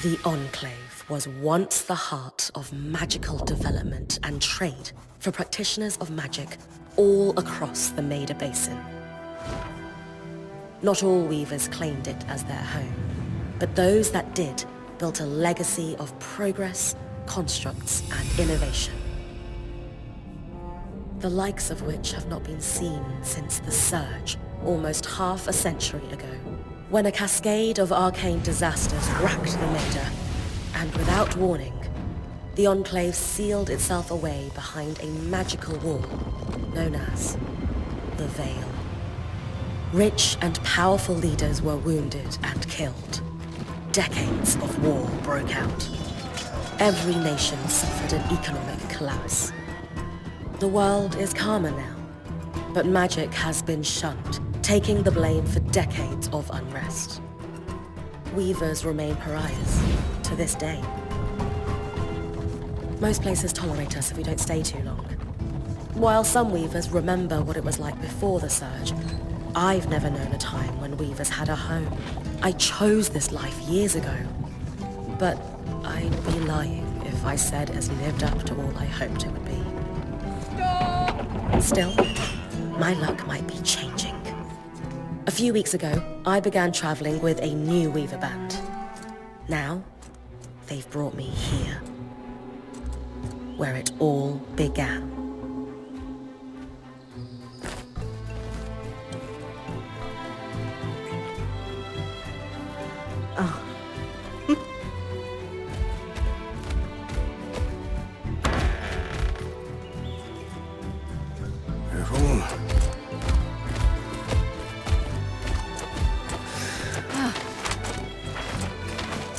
The Enclave was once the heart of magical development and trade for practitioners of magic all across the Maida Basin. Not all weavers claimed it as their home, but those that did built a legacy of progress, constructs, and innovation. The likes of which have not been seen since the Surge, almost half a century ago, when a cascade of arcane disasters racked the Maida, and without warning, the Enclave sealed itself away behind a magical wall known as the Veil. Rich and powerful leaders were wounded and killed. Decades of war broke out. Every nation suffered an economic collapse. The world is calmer now, but magic has been shunned, taking the blame for decades of unrest. Weavers remain pariahs to this day. Most places tolerate us if we don't stay too long. While some weavers remember what it was like before the Surge, I've never known a time when weavers had a home. I chose this life years ago, but I'd be lying if I said it has lived up to all I hoped it would be. Still, my luck might be changing. A few weeks ago, I began traveling with a new weaver band. Now, they've brought me here, where it all began. Oh. Careful.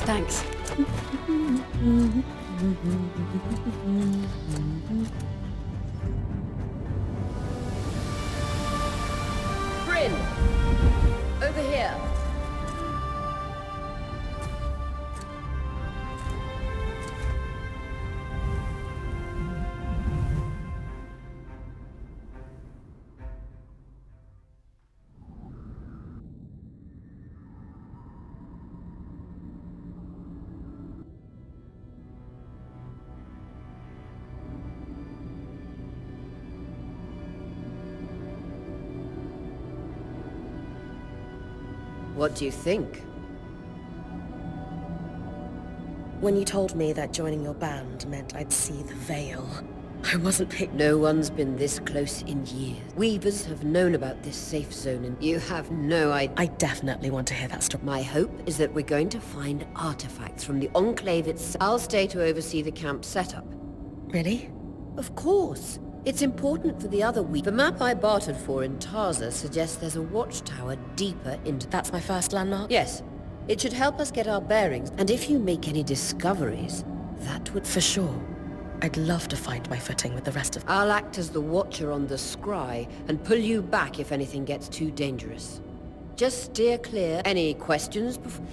Thanks. Bryn! Over here! What do you think? When you told me that joining your band meant I'd see the Veil, I wasn't No one's been this close in years. Weavers have known about this safe zone and you have no idea. I definitely want to hear that story. My hope is that we're going to find artifacts from the Enclave itself. I'll stay to oversee the camp setup. Really? Of course. It's important for the other The map I bartered for in Tarza suggests there's a watchtower deeper into... That's my first landmark? Yes. It should help us get our bearings, and if you make any discoveries, that would... For sure. I'd love to find my footing with the rest of... I'll act as the watcher on the scry, and pull you back if anything gets too dangerous. Just steer clear. Any questions before...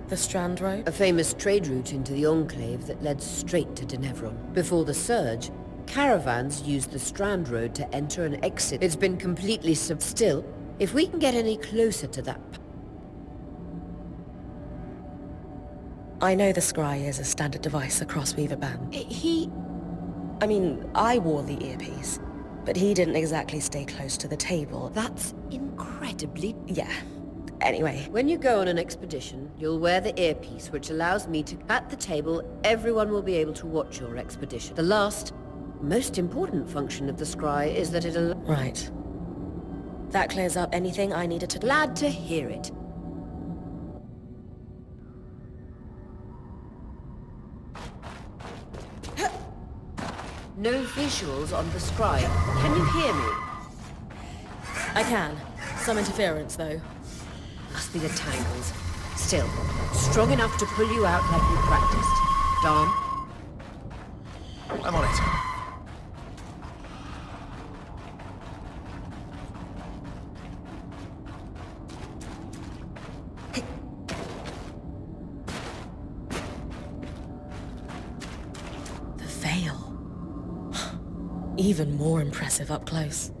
The Strand Road? A famous trade route into the Enclave that led straight to Denevron. Before the Surge, caravans used the Strand Road to enter and exit. It's been completely Still, if we can get any closer to that... I know the scry is a standard device across Weaver Band. I mean, I wore the earpiece, but he didn't exactly stay close to the table. That's incredibly... Yeah. Anyway. When you go on an expedition, you'll wear the earpiece, which allows me to... At the table, everyone will be able to watch your expedition. The last, most important function of the scry is that it allows... Right. That clears up anything I needed to... Glad to hear it. No visuals on the scry. Can you hear me? I can. Some interference, though. Must be the tangles. Still, strong enough to pull you out like you practiced. Dom? I'm on it. The Veil. Even more impressive up close.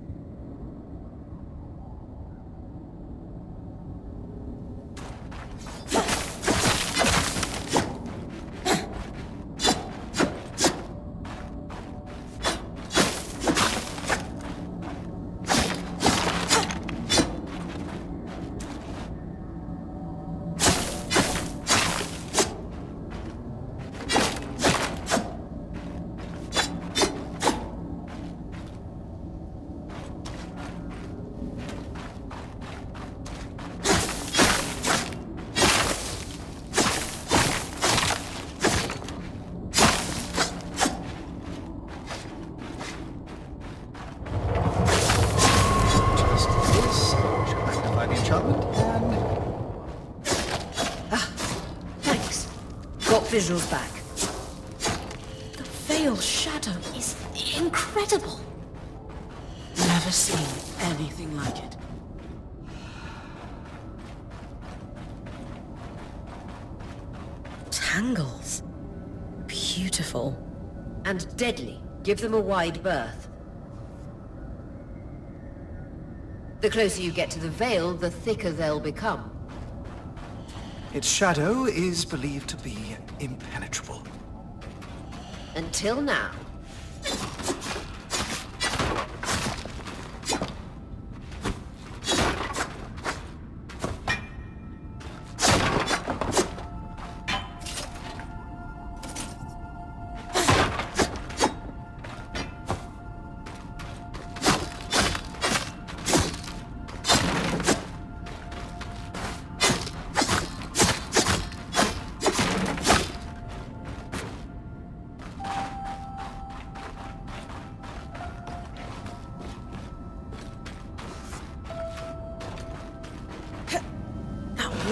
visuals back. The veil shadow is incredible. Never seen anything like it. Tangles. Beautiful. And deadly. Give them a wide berth. The closer you get to the veil, the thicker they'll become. Its shadow is believed to be impenetrable. Until now.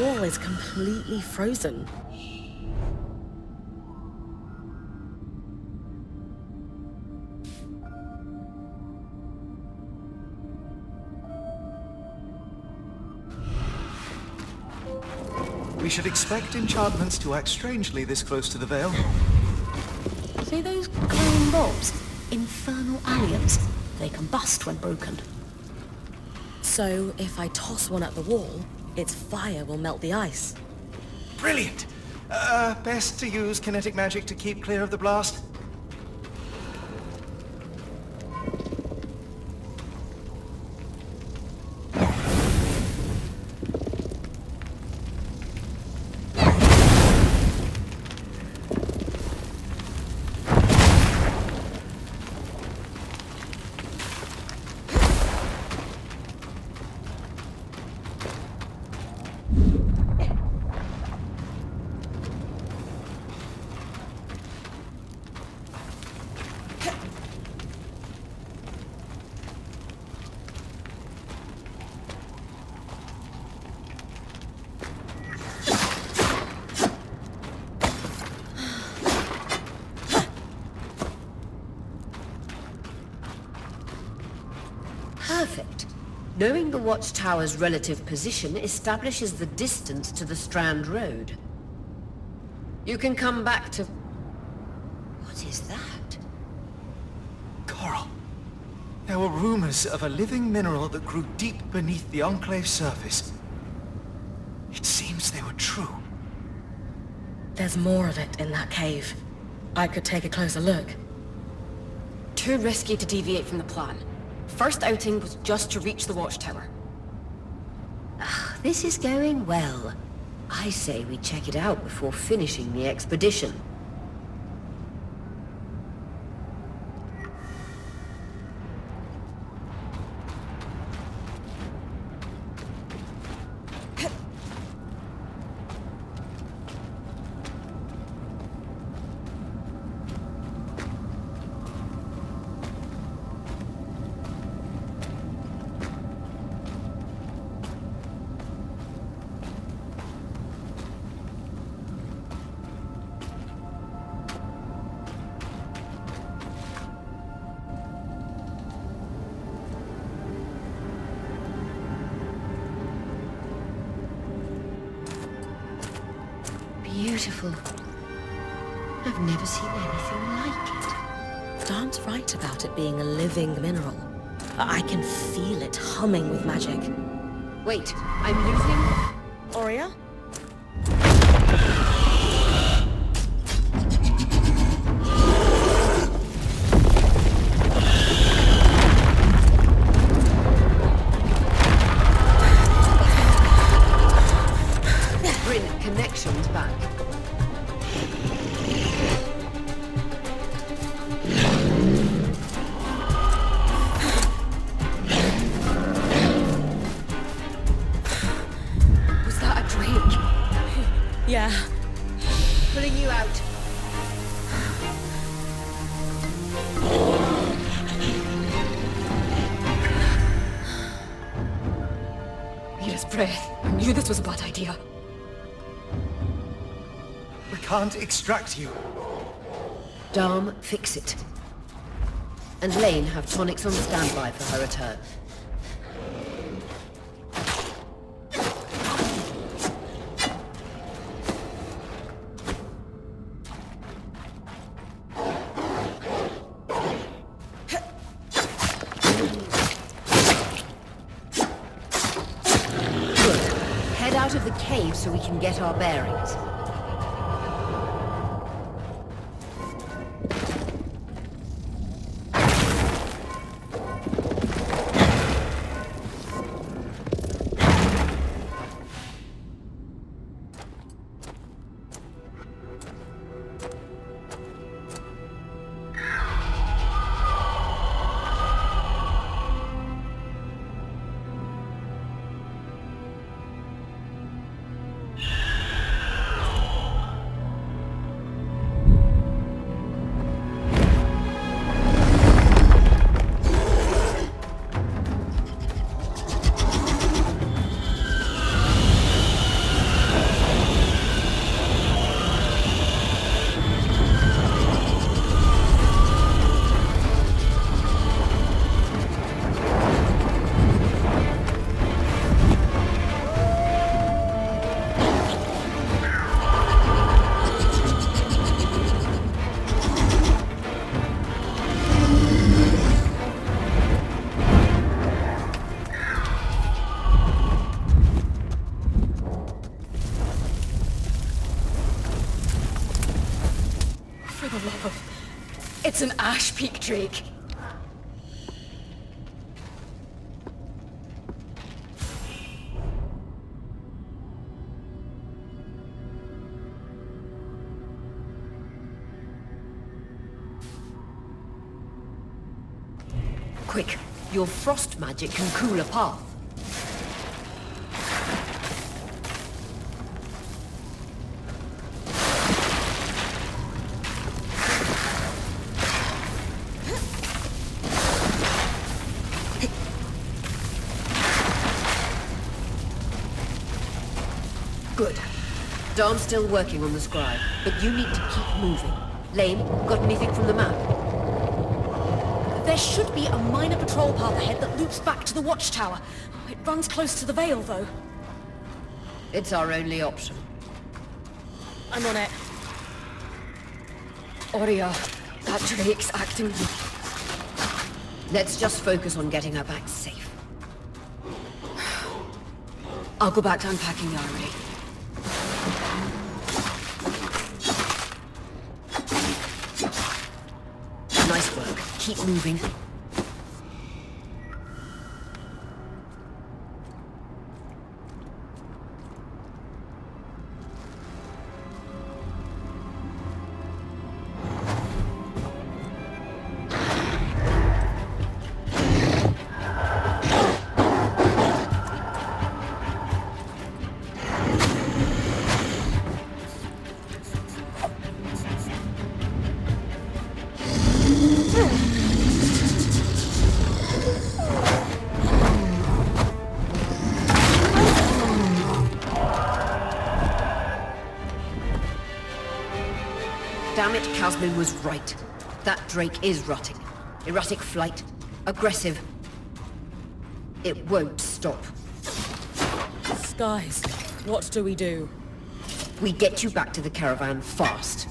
Wall is completely frozen. We should expect enchantments to act strangely this close to the veil. See those glowing bulbs? Infernal aliens. They combust when broken. So if I toss one at the wall, its fire will melt the ice. Brilliant! Best to use kinetic magic to keep clear of the blast. Perfect. Knowing the watchtower's relative position establishes the distance to the Strand Road. You can come back to... What is that? Coral. There were rumors of a living mineral that grew deep beneath the Enclave's surface. It seems they were true. There's more of it in that cave. I could take a closer look. Too risky to deviate from the plan. First outing was just to reach the watchtower. This is going well. I say we check it out before finishing the expedition. Beautiful. I've never seen anything like it. Dan's right about it being a living mineral. I can feel it humming with magic. Wait, I'm losing... Aurea? Bring connections back. Was that a drake? Yeah. Pulling you out. Need his breath. I knew this was a bad idea. We're can't extract you. Darm, fix it. And Lane, have tonics on standby for her return. Good. Head out of the cave so we can get our bearings. It's an ash peak drake. Quick, your frost magic can cool a path. Good. Darm's still working on the scribe, but you need to keep moving. Lane, got anything from the map? There should be a minor patrol path ahead that loops back to the watchtower. It runs close to the Vale, though. It's our only option. I'm on it. Oria, that drake's acting... Let's just focus on getting her back safe. I'll go back to unpacking the armory. Nice work. Keep moving. Damn it, Casman was right. That Drake is rotting. Erratic flight. Aggressive. It won't stop. Skies, what do we do? We get you back to the caravan fast.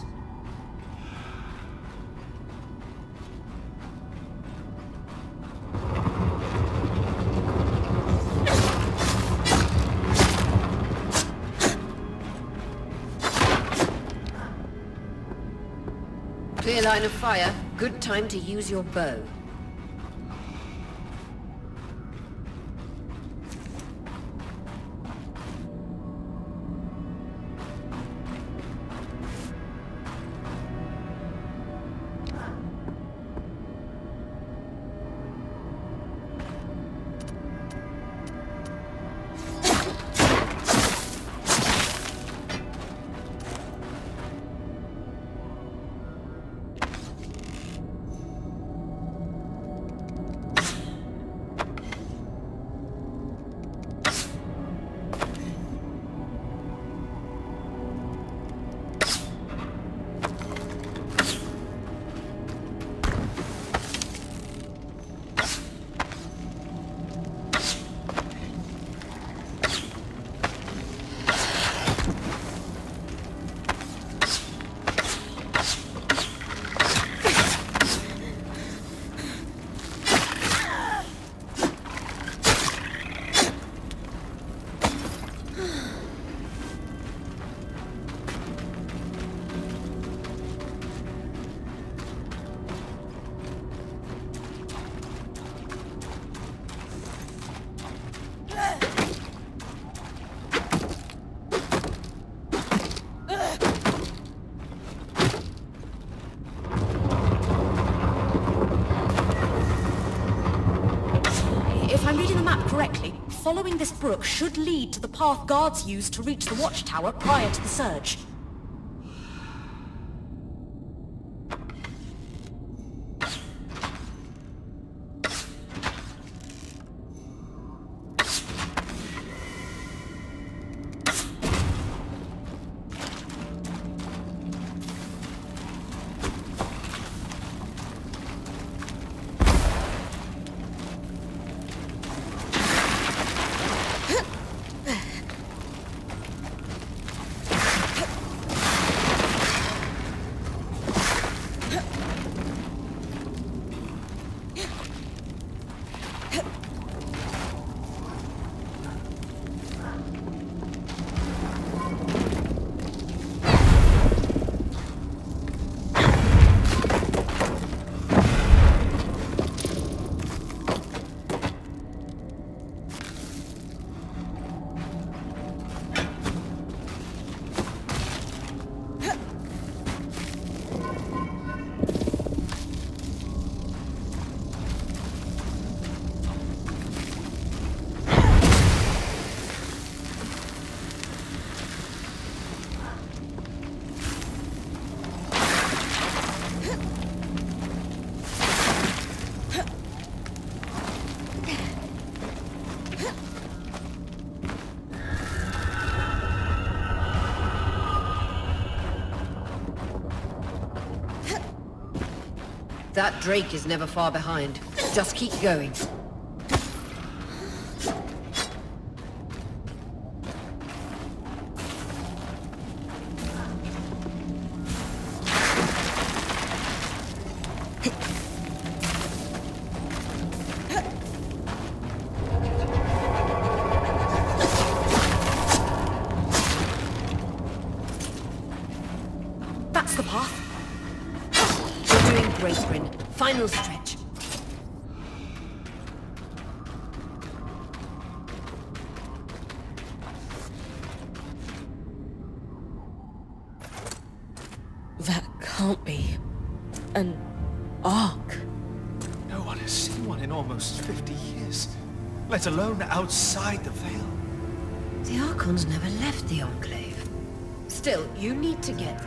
Clear line of fire. Good time to use your bow. I'm reading the map correctly, following this brook should lead to the path guards used to reach the watchtower prior to the surge. That Drake is never far behind. Just keep going. That's the path. You're doing great, Bryn. Final stretch. That can't be an Ark. No one has seen one in almost 50 years, let alone outside the Veil. The Archons never left the Enclave. Still, you need to get...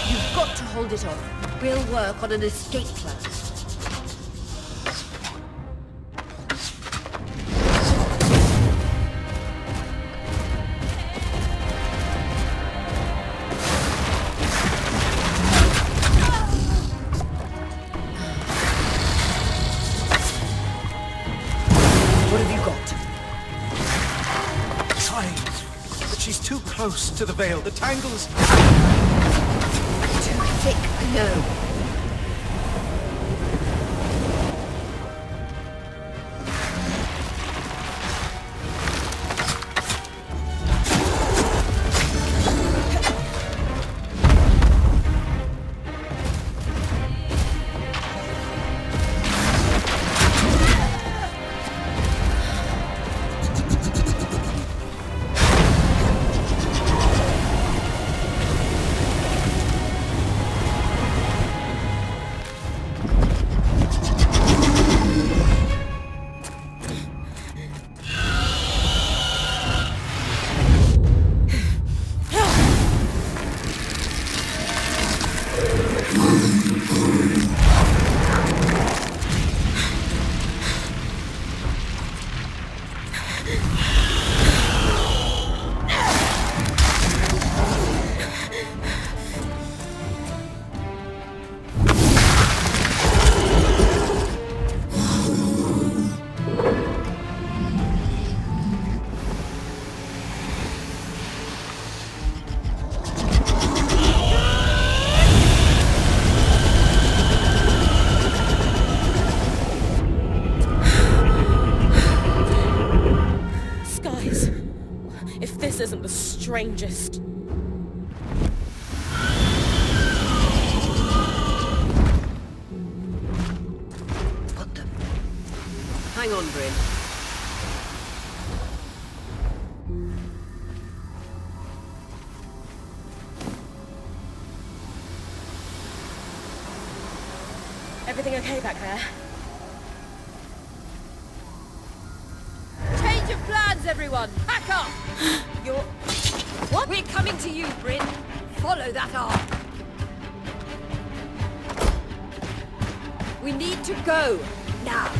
You've got to hold it off. We'll work on an escape plan. What have you got? Trying, but she's too close to the Veil. The tangles... Too thick, I know. Skies. If this isn't the strangest... What the... Hang on, Bryn. Everything okay back there? Change of plans, everyone! Pack up! You're... What? We're coming to you, Bryn. Follow that arc. We need to go. Now.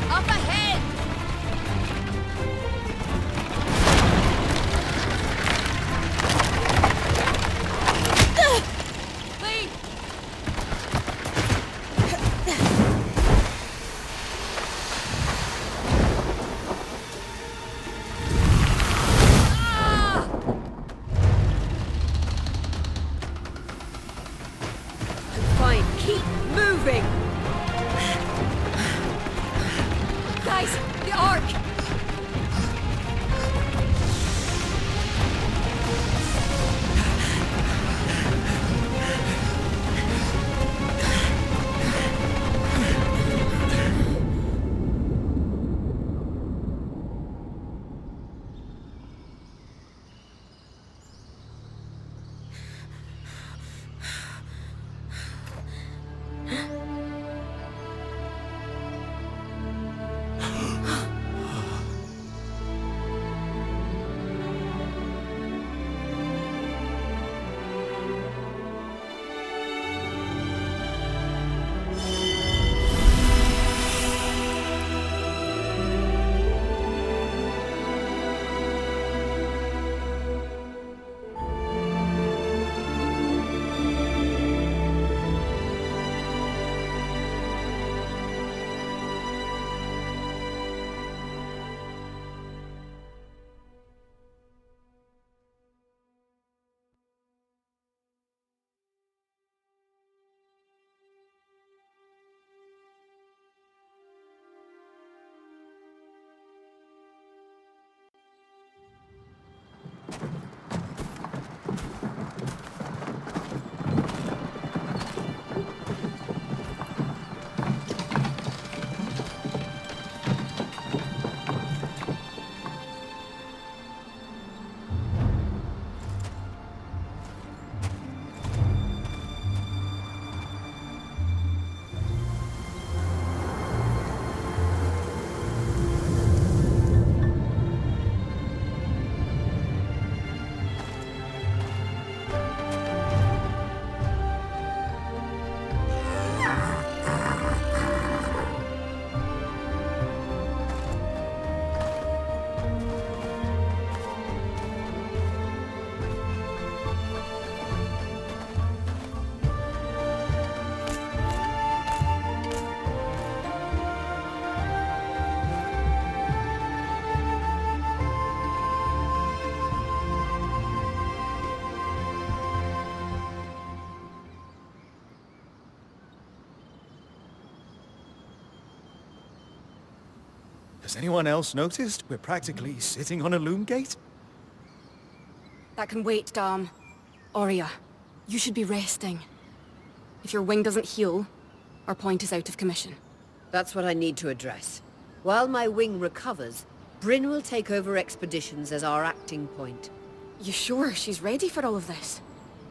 Up ahead! Lead! Fine, keep moving! Guys, the arc! Has anyone else noticed we're practically sitting on a loom gate? That can wait, Dom. Aurea, you should be resting. If your wing doesn't heal, our point is out of commission. That's what I need to address. While my wing recovers, Bryn will take over expeditions as our acting point. You sure she's ready for all of this?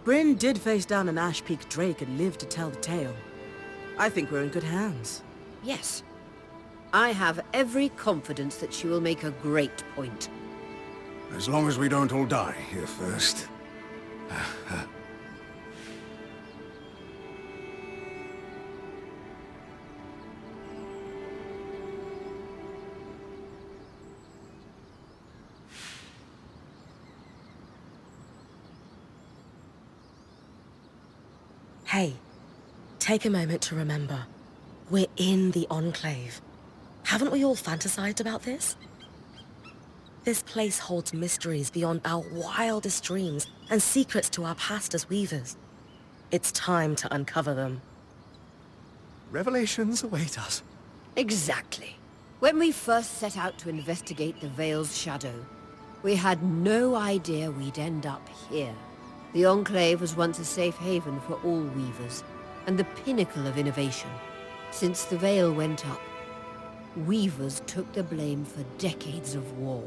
Bryn did face down an Ash Peak Drake and lived to tell the tale. I think we're in good hands. Yes. I have every confidence that she will make a great point. As long as we don't all die here first. Hey, take a moment to remember. We're in the Enclave. Haven't we all fantasized about this? This place holds mysteries beyond our wildest dreams and secrets to our past as weavers. It's time to uncover them. Revelations await us. Exactly. When we first set out to investigate the Veil's shadow, we had no idea we'd end up here. The Enclave was once a safe haven for all Weavers, and the pinnacle of innovation. Since the Veil went up, Weavers took the blame for decades of war.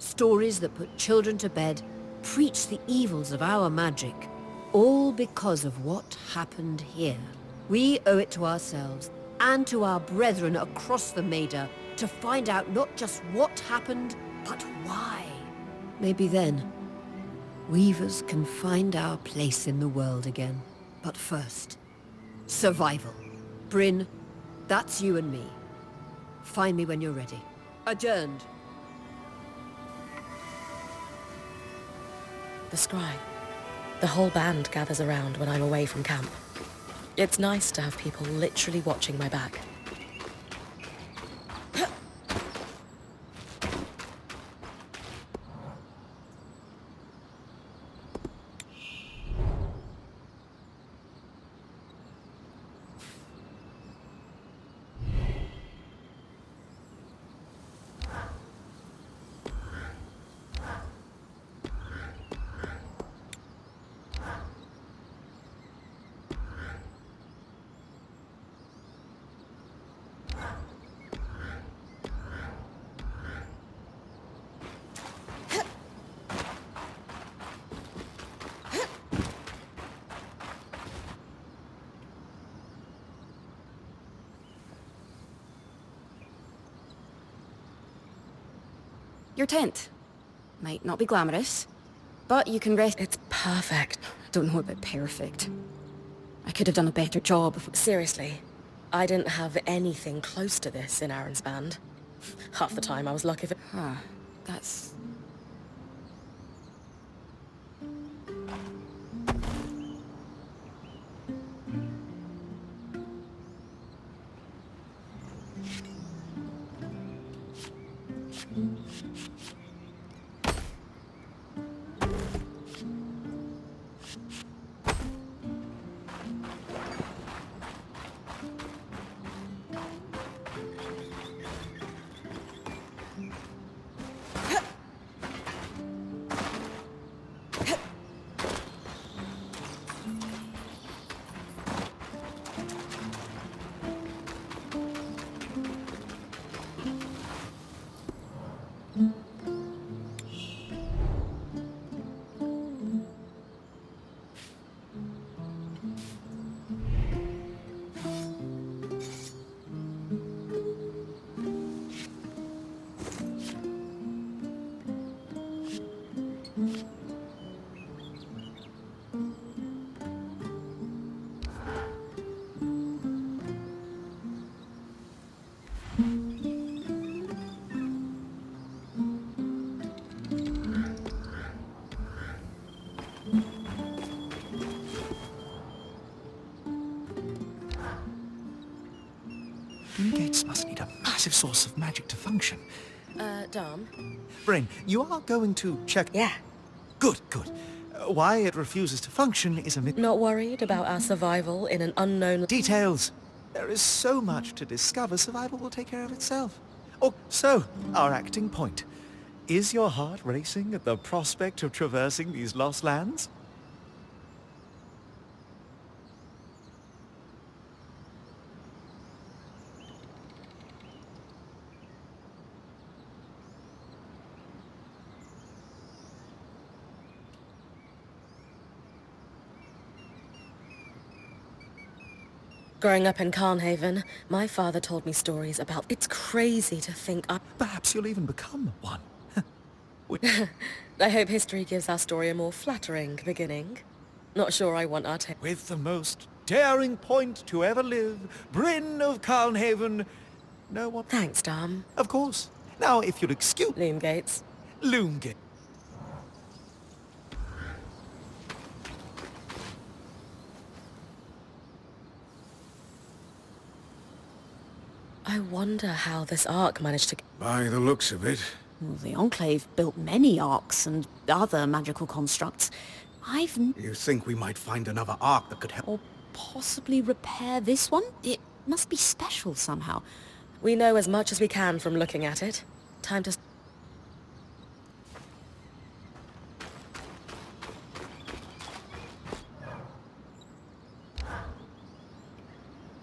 Stories that put children to bed, preached the evils of our magic, all because of what happened here. We owe it to ourselves and to our brethren across the Maida to find out not just what happened, but why. Maybe then, Weavers can find our place in the world again. But first, survival. Bryn, that's you and me. Find me when you're ready. Adjourned. The scry. The whole band gathers around when I'm away from camp. It's nice to have people literally watching my back. Your tent. Might not be glamorous, but you can rest. It's perfect. Don't know about perfect. I could have done a better job if... Seriously, I didn't have anything close to this in Aaron's band. Half the time I was lucky for... Huh. That's... Gates must need a massive source of magic to function. Dom? Bryn, you are going to check... Yeah. Good, good. Why it refuses to function is a Not worried about our survival in an unknown... Details. There is so much to discover, survival will take care of itself. Oh, so, our acting point. Is your heart racing at the prospect of traversing these lost lands? Growing up in Carnhaven, my father told me stories about... It's crazy to think I... Perhaps you'll even become one. I hope history gives our story a more flattering beginning. Not sure I want our With the most daring point to ever live, Bryn of Carnhaven. No one... Thanks, Dom. Of course. Now, if you'll excuse... Loomgates. Loomgate. I wonder how this Ark managed to... By the looks of it. Well, the Enclave built many arcs and other magical constructs. You think we might find another ark that could help? Or possibly repair this one? It must be special somehow. We know as much as we can from looking at it. Time to...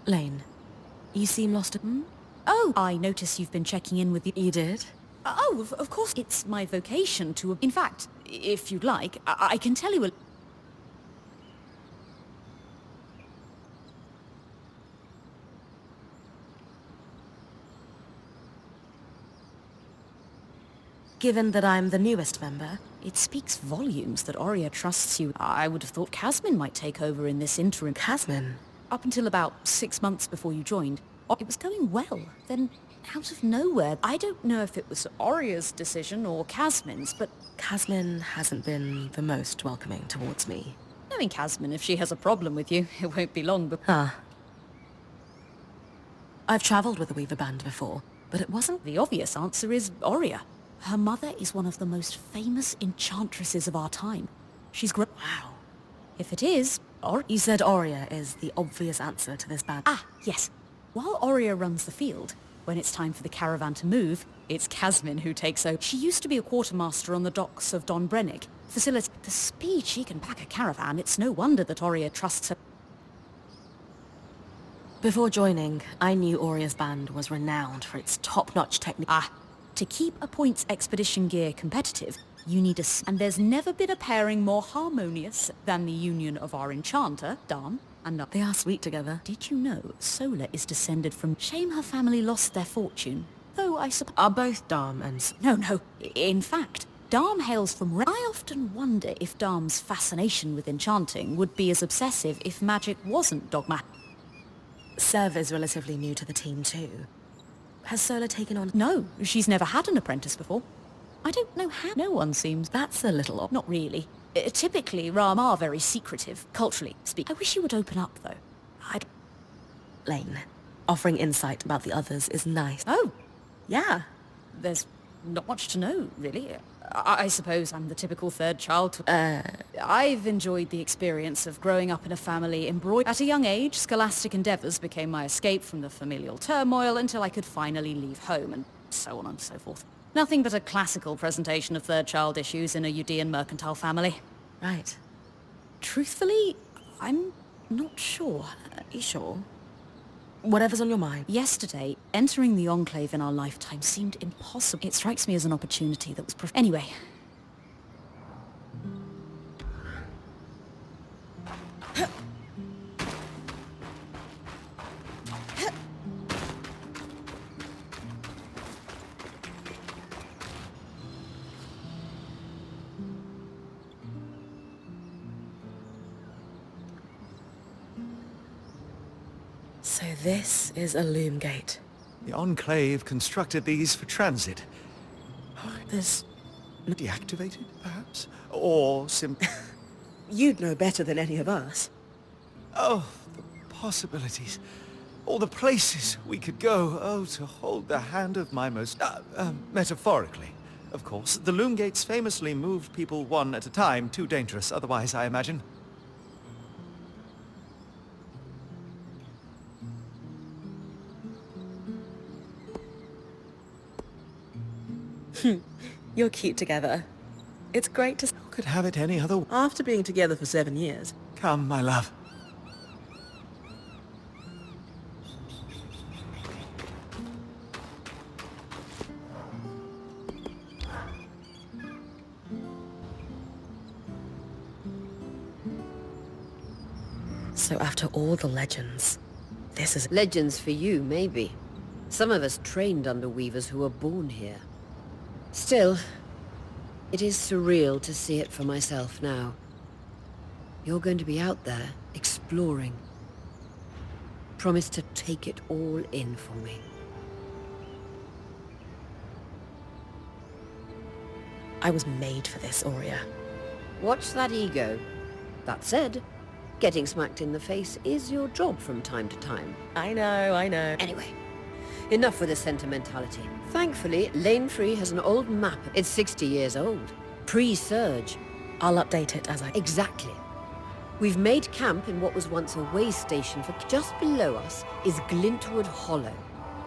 Lane, you seem lost. Oh, I notice you've been checking in with the... You did? Oh, of course. It's my vocation to... In fact, if you'd like, I can tell you a... Given that I'm the newest member, It speaks volumes that Aurea trusts you. I would have thought Casmin might take over in this interim. Casmin. Up until about 6 months before you joined, it was going well. Then, out of nowhere, I don't know if it was Aurea's decision or Casmin's, but Casmin hasn't been the most welcoming towards me. knowing Casmin, if she has a problem with you, it won't be long before... Ah. I've travelled with the Weaver Band before, but it wasn't... The obvious answer is Aurea. Her mother is one of the most famous enchantresses of our time. She's great. Wow. If it is, You said Aurea is the obvious answer to this band. Ah, yes. While Aurea runs the field, when it's time for the caravan to move, it's Casmin who takes over. She used to be a quartermaster on the docks of Don Brennig. The speed she can pack a caravan, it's no wonder that Aurea trusts her. Before joining, I knew Aurea's band was renowned for its top-notch technique. To keep a points expedition gear competitive, you need and there's never been a pairing more harmonious than the union of our enchanter, Dan, and... They are sweet together. Did you know Sola is descended from... Shame her family lost their fortune. Though I suppose... Are both Dom and... No. In fact, Darm hails from... I often wonder if Darm's fascination with enchanting would be as obsessive if magic wasn't dogmatic. Sev is relatively new to the team too. Has Sola taken on... No, she's never had an apprentice before. I don't know how... No one seems... That's a little odd. Not really. Typically, Ram are very secretive, culturally speaking. I wish you would open up, though. Lane, offering insight about the others is nice. Oh, Yeah. there's not much to know, really. I suppose I'm the typical third child. I've enjoyed the experience of growing up in a family embroidered. At a young age, scholastic endeavours became my escape from the familial turmoil until I could finally leave home, and so on and so forth. Nothing but a classical presentation of third child issues in a Udean mercantile family. Right. Truthfully, I'm not sure. You sure? Whatever's on your mind. Yesterday, entering the Enclave in our lifetime seemed impossible. It strikes me as an opportunity that was Anyway. So this is a loom gate. The Enclave constructed these for transit. There's... Deactivated, perhaps? Or simply... You'd know better than any of us. Oh, the possibilities. All the places we could go. Oh, to hold the hand of my most... metaphorically, of course. The loom gates famously moved people one at a time. Too dangerous otherwise, I imagine. You're cute together. It's great to... Who could have it any other way? After being together for 7 years. Come, my love. So after all the legends, this is... Legends for you, maybe. Some of us trained under weavers who were born here. Still, it is surreal to see it for myself now. You're going to be out there, exploring. Promise to take it all in for me. I was made for this, Aurea. Watch that ego. That said, getting smacked in the face is your job from time to time. I know. Anyway, enough with the sentimentality. Thankfully, Lane Free has an old map. It's 60 years old. Pre-surge. I'll update it as I... Exactly. We've made camp in what was once a way station for... Just below us is Glintwood Hollow.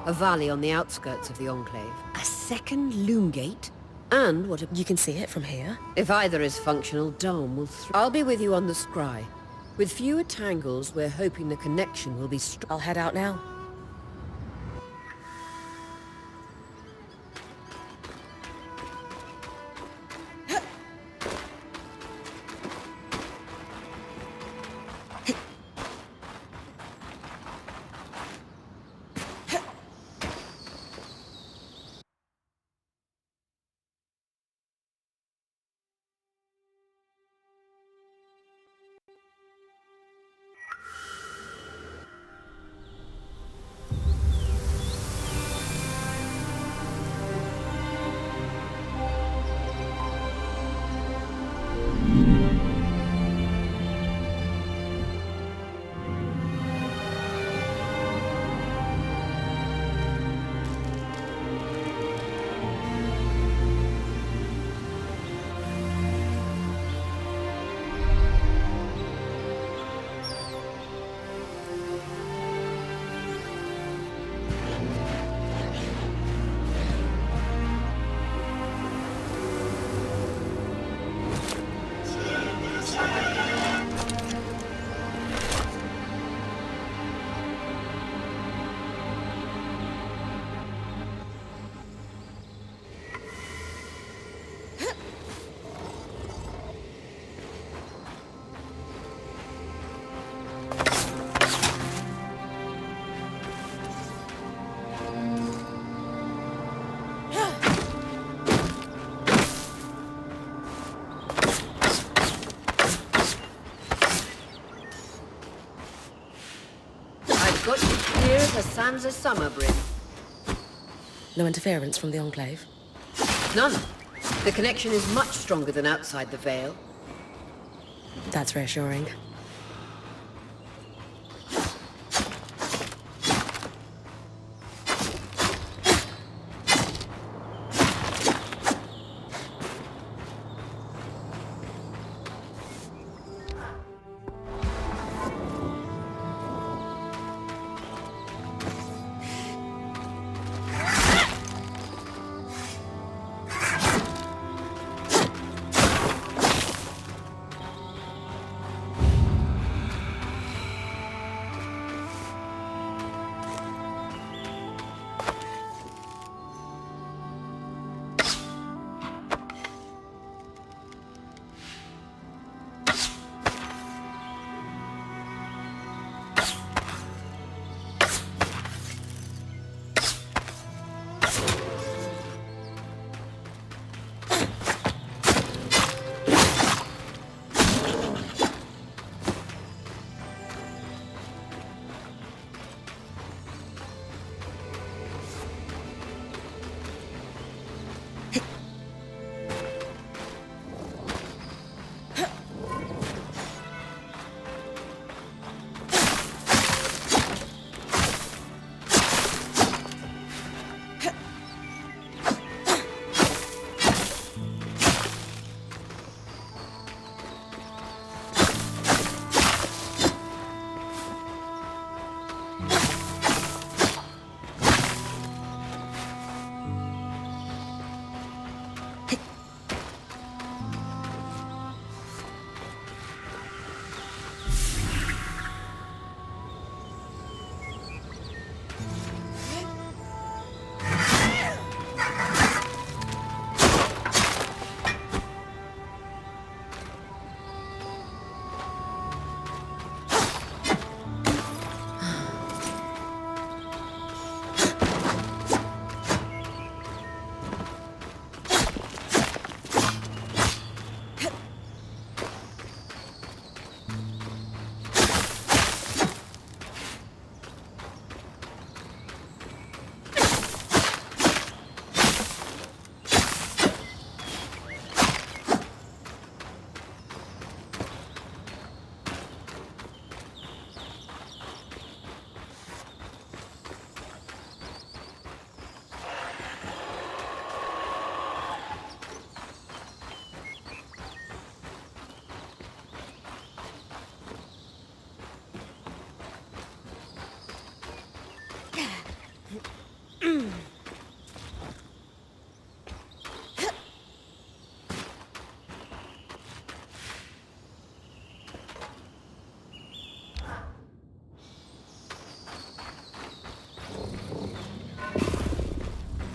A valley on the outskirts of the Enclave. A second loom gate? And what You can see it from here. if either is functional, Dom will I'll be with you on the scry. With fewer tangles, we're hoping the connection will be I'll head out now. got you clear of the Sansa summer brim. No interference from the Enclave? None. The connection is much stronger than outside the Vale. That's reassuring.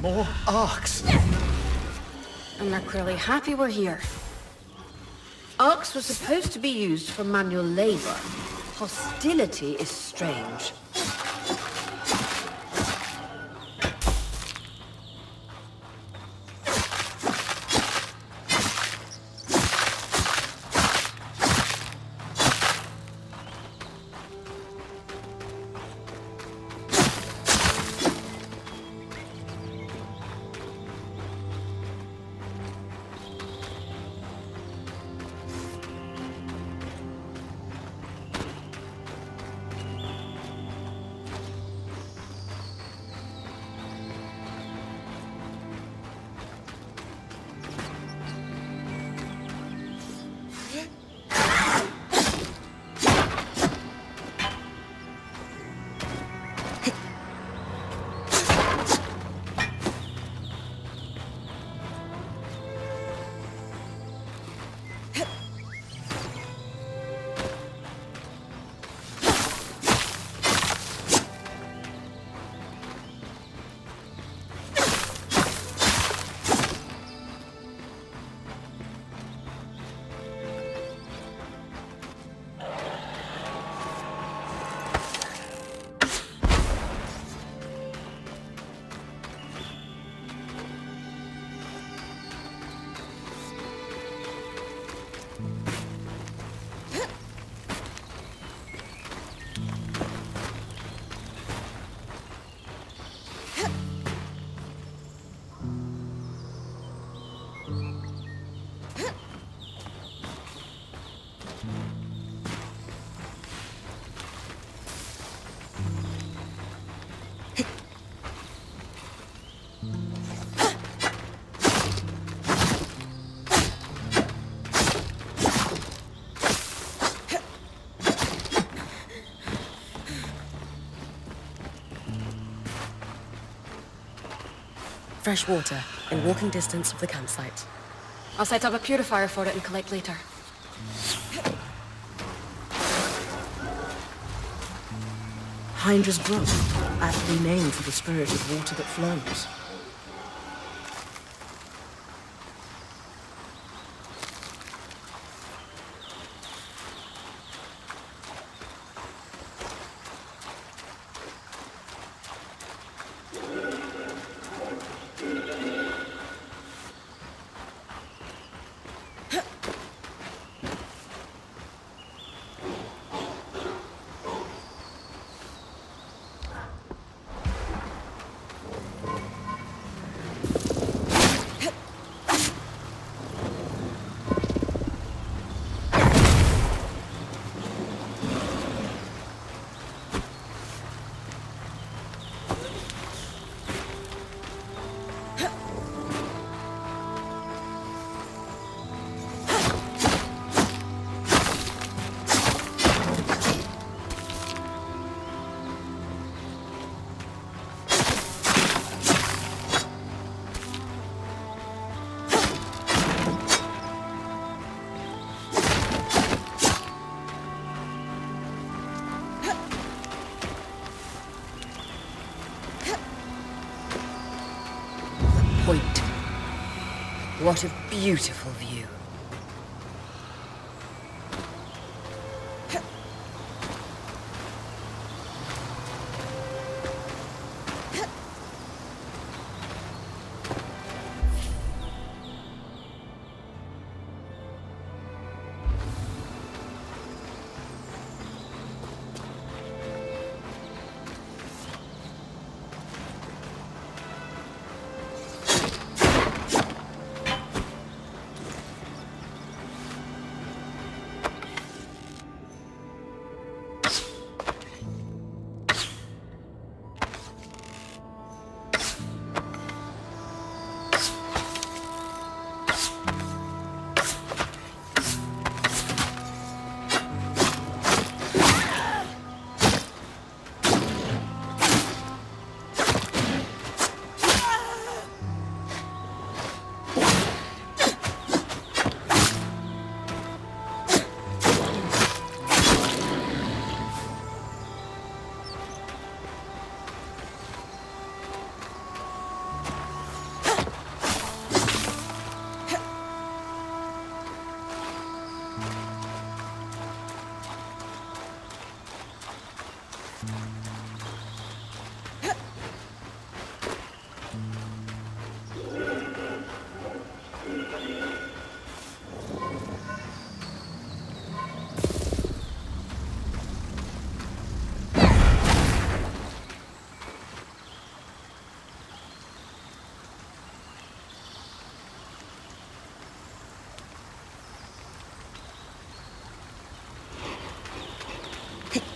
More arcs! And they're clearly happy we're here. Arcs were supposed to be used for manual labor. Hostility is strange. Fresh water, in walking distance of the campsite. I'll set up a purifier for it and collect later. Hydra's Brook, aptly named for the spirit of water that flows. Point. What a beautiful view.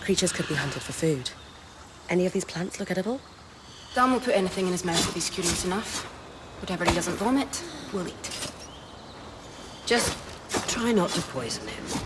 creatures could be hunted for food. Any of these plants look edible? Dom will put anything in his mouth if he's curious enough. Whatever he doesn't vomit, we'll eat. Just try not to poison him.